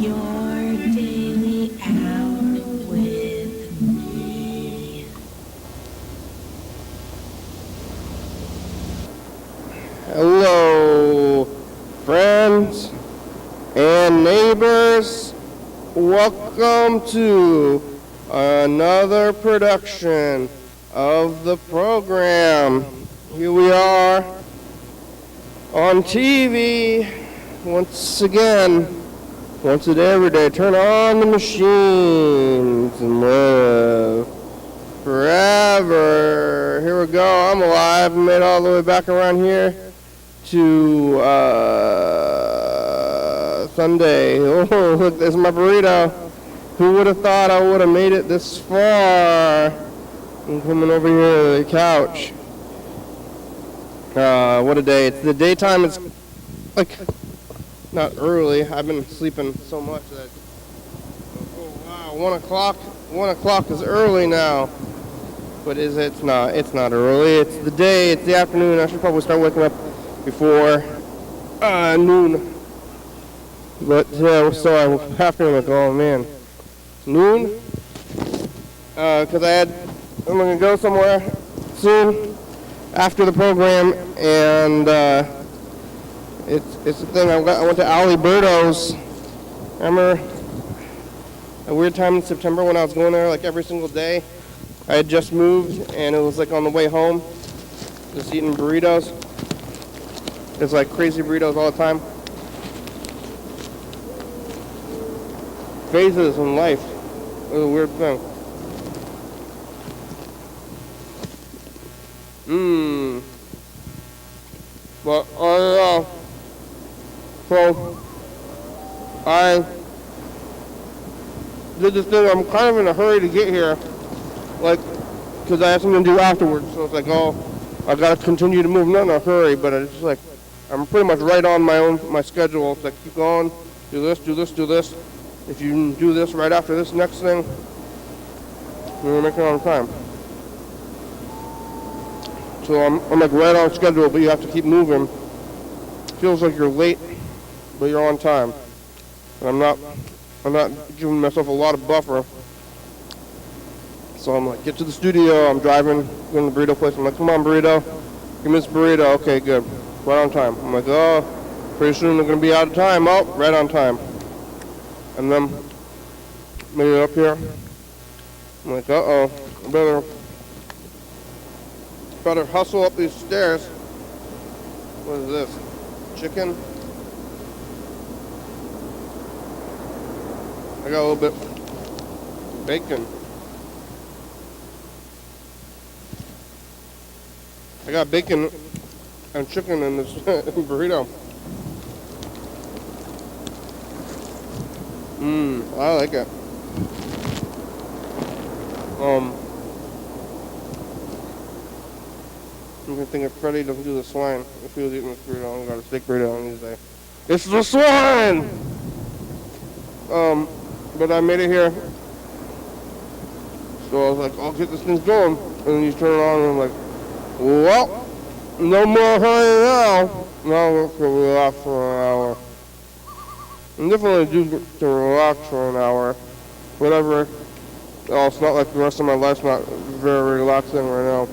your daily hour with me. Hello, friends and neighbors. Welcome to another production of the program. Here we are on TV once again, once a day, every day. Turn on the machines and live forever. Here we go. I'm alive. Made it all the way back around here to Sunday. Oh, look, there's my burrito. Who would have thought I would have made it this far? I'm coming over here to the couch. What a day. It's the daytime. It's like not early. I've been sleeping so much that, oh wow, 1 o'clock. 1 o'clock is early now. But it's not early. It's the day, it's the afternoon. I should probably start waking up before noon. But yeah, so I'm afternoon, like, oh man, it's noon? Because I'm going to go somewhere soon after the program, and it's the thing. I went to Aliberto's. Remember a weird time in September when I was going there like every single day? I had just moved, and it was like on the way home, just eating burritos. It's like crazy burritos all the time. Phases in life. It was a weird thing. But so I did this thing. I'm kind of in a hurry to get here, like, because I have something to do afterwards. So it's like, oh, I gotta continue to move. Not in a hurry, but it's just like I'm pretty much right on my schedule. It's like, keep going, do this, do this, do this. If you do this right after this next thing, you're gonna make it on time. So I'm like right on schedule, but you have to keep moving. Feels like you're late, but you're on time. And I'm not giving myself a lot of buffer. So I'm like, get to the studio. I'm driving, going to the burrito place. I'm like, come on, burrito, give me this burrito. Okay, good, right on time. I'm like, oh, pretty soon they're gonna be out of time. Oh, right on time. And then made it up here. I'm like, uh-oh, I better hustle up these stairs. What is this? Chicken? I got a little bit of bacon. I got bacon and chicken in this burrito. I like it. I'm gonna think if Freddy doesn't do the swine, if he was eating this burrito, I got a steak burrito, and he's like, it's the swine! But I made it here. So I was like, I'll get this thing going. And then you turn it on, and I'm like, well, no more hurry now. Now we're gonna relax for an hour. I'm definitely due to relax for an hour. Whatever. Oh, it's not like the rest of my life's not very relaxing right now.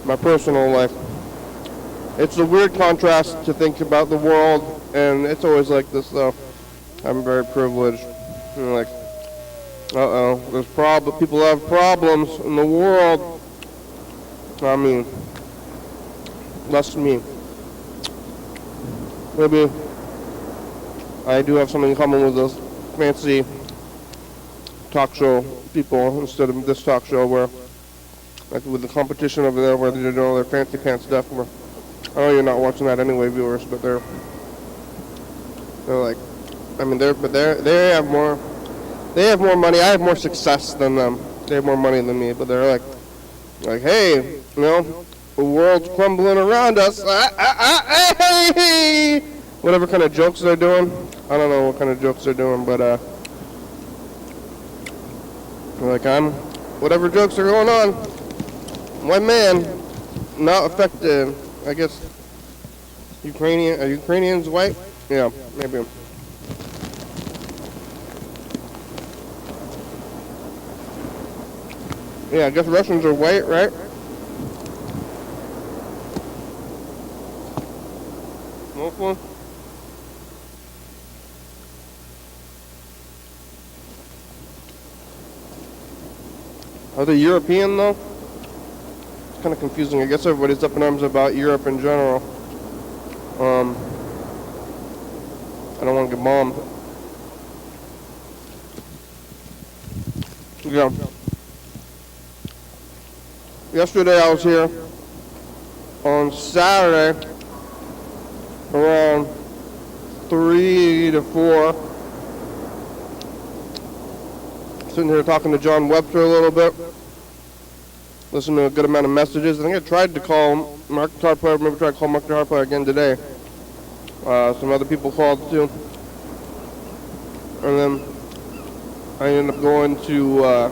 My personal life. It's a weird contrast to think about the world, and it's always like this though. I'm very privileged. I'm like, uh-oh, there's people have problems in the world. Not me. Less me. Maybe I do have something in common with those fancy talk show people instead of this talk show where, like with the competition over there where they're doing all their fancy pants stuff. Where, I know you're not watching that anyway, viewers, but they're like, I mean, they have more money. I have more success than them. They have more money than me, but they're like, hey, you know, the world's crumbling around us. Hey! Whatever kind of jokes they're doing. I don't know what kind of jokes they're doing, but like whatever jokes are going on. White man, not affected. I guess Are Ukrainians white? Yeah, maybe. Yeah, I guess Russians are white, right? Hopefully. Are they European though? It's kind of confusing. I guess everybody's up in arms about Europe in general. I don't want to get bombed. Yeah. Yesterday I was here on Saturday around 3 to 4. Sitting here talking to John Webster a little bit. Listening to a good amount of messages. I think I tried to call Mark the Guitar Player. Maybe try to call Mark the Guitar Player again today. Some other people called too. And then I ended up going to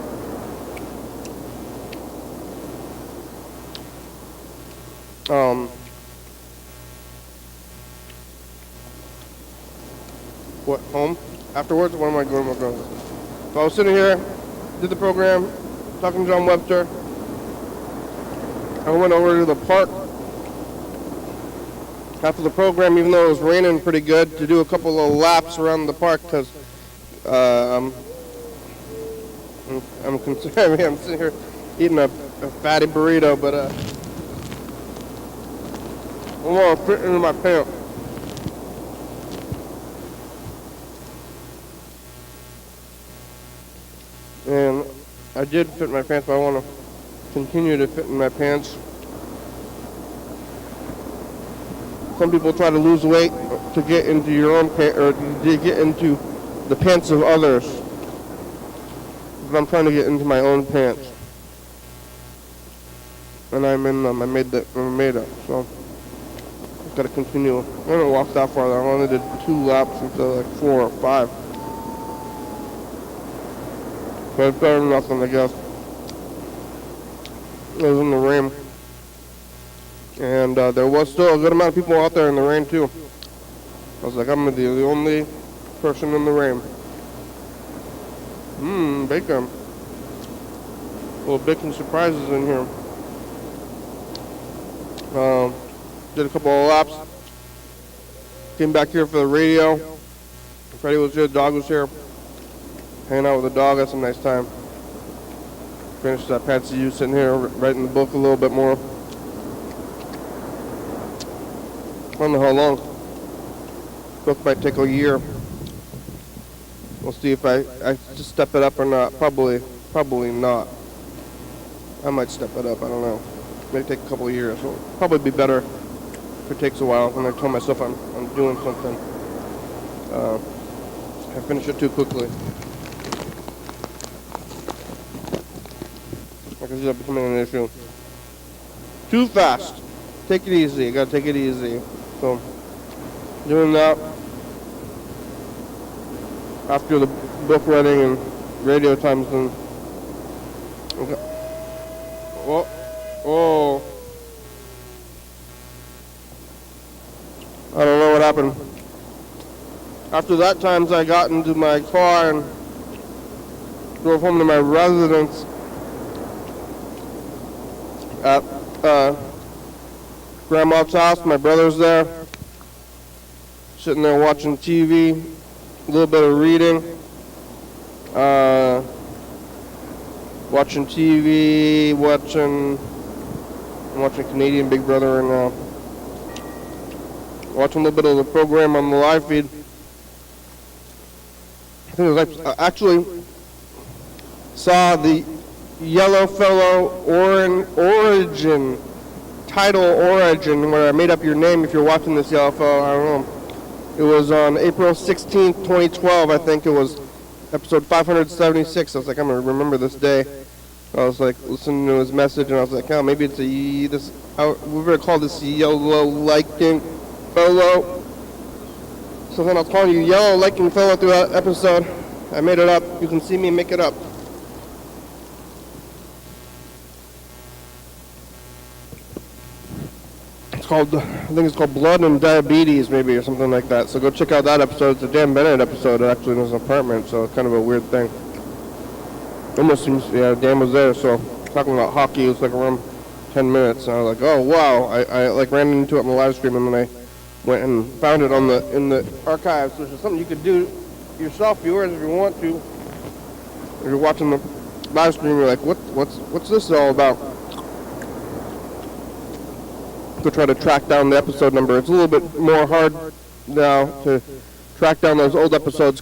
home afterwards. What am I going to go? So I was sitting here, did the program, talking to John Webster. I went over to the park after the program, even though it was raining pretty good, to do a couple of laps around the park because I'm concerned. I mean, I'm sitting here eating a fatty burrito, but I want to fit into my pants. And I did fit in my pants, but I want to continue to fit in my pants. Some people try to lose weight to get into your own pants, or to get into the pants of others. But I'm trying to get into my own pants. And I'm in them. I made it. So I've got to continue. I haven't walked that far. I only did 2 laps instead of like 4 or 5. But it's better than nothing, I guess. It was in the rain. And there was still a good amount of people out there in the rain, too. I was like, I'm the only person in the rain. Bacon. Little bacon surprises in here. Did a couple of laps. Came back here for the radio. Freddie was here, the dog was here. Hanging out with the dog, had some nice time. Finished that Patsy U sitting here writing the book a little bit more. I don't know how long. Book might take a year. We'll see if I just step it up or not. Probably not. I might step it up, I don't know. May take a couple of years. So it'll probably be better if it takes a while when I tell myself I'm doing something. I finish it too quickly. I can see that becoming an issue. Too fast. Take it easy. You gotta take it easy. So, doing that after the book reading and radio times, then. Okay. Oh. I don't know what happened. After that times, I got into my car and drove home to my residence at Grandma's house. My brother's there, sitting there watching TV, a little bit of reading, watching TV, I'm watching Canadian Big Brother right now. Watching a little bit of the program on the live feed. I think it was actually saw the Yellow Fellow Origin, title Origin, where I made up your name if you're watching this, Yellow Fellow. I don't know. It was on April 16th, 2012. I think it was episode 576. I was like, I'm going to remember this day. I was like listening to his message, and I was like, oh, maybe it's we better call this Yellow Liking Fellow. So then I was calling you Yellow Liking Fellow throughout the episode. I made it up. You can see me make it up. I think it's called Blood and Diabetes, maybe, or something like that. So go check out that episode. It's a Dan Bennett episode, actually, in his apartment, so it's kind of a weird thing. Almost seems, yeah, Dan was there, so talking about hockey. It was like around 10 minutes, and I was like, oh wow! I like ran into it on the live stream, and then I went and found it on in the archives, which is something you could do yourself, viewers, if you want to. If you're watching the live stream, you're like, what's this all about? To try to track down the episode number. It's a little bit more hard now to track down those old episodes